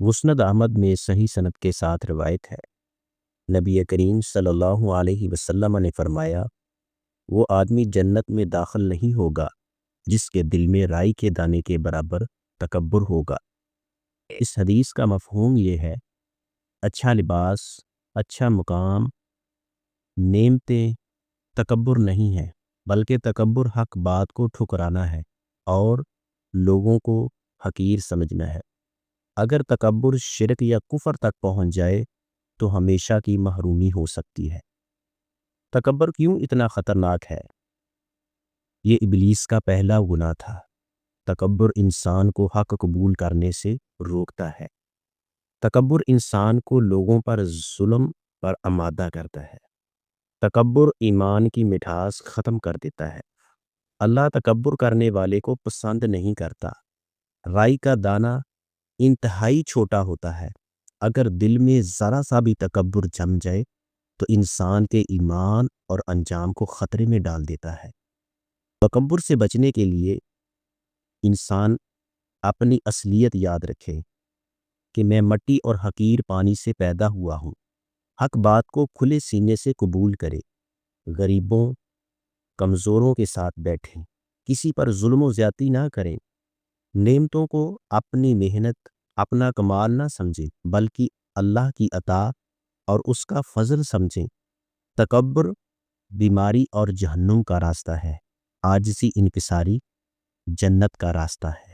مسند احمد میں صحیح سند کے ساتھ روایت ہے، نبی کریم صلی اللہ علیہ وسلم نے فرمایا، وہ آدمی جنت میں داخل نہیں ہوگا جس کے دل میں رائی کے دانے کے برابر تکبر ہوگا۔ اس حدیث کا مفہوم یہ ہے، اچھا لباس، اچھا مقام، نعمتیں تکبر نہیں ہے، بلکہ تکبر حق بات کو ٹھکرانا ہے اور لوگوں کو حقیر سمجھنا ہے۔ اگر تکبر شرک یا کفر تک پہنچ جائے تو ہمیشہ کی محرومی ہو سکتی ہے۔ تکبر کیوں اتنا خطرناک ہے؟ یہ ابلیس کا پہلا گناہ تھا۔ تکبر انسان کو حق قبول کرنے سے روکتا ہے۔ تکبر انسان کو لوگوں پر ظلم پر آمادہ کرتا ہے۔ تکبر ایمان کی مٹھاس ختم کر دیتا ہے۔ اللہ تکبر کرنے والے کو پسند نہیں کرتا۔ رائی کا دانہ انتہائی چھوٹا ہوتا ہے، اگر دل میں ذرا سا بھی تکبر جم جائے تو انسان کے ایمان اور انجام کو خطرے میں ڈال دیتا ہے۔ تکبر سے بچنے کے لیے انسان اپنی اصلیت یاد رکھے کہ میں مٹی اور حقیر پانی سے پیدا ہوا ہوں۔ حق بات کو کھلے سینے سے قبول کرے، غریبوں، کمزوروں کے ساتھ بیٹھیں، کسی پر ظلم و زیادتی نہ کریں، نعمتوں کو اپنی محنت، اپنا کمال نہ سمجھیں بلکہ اللہ کی عطا اور اس کا فضل سمجھیں۔ تکبر بیماری اور جہنم کا راستہ ہے، عاجزی انکساری جنت کا راستہ ہے۔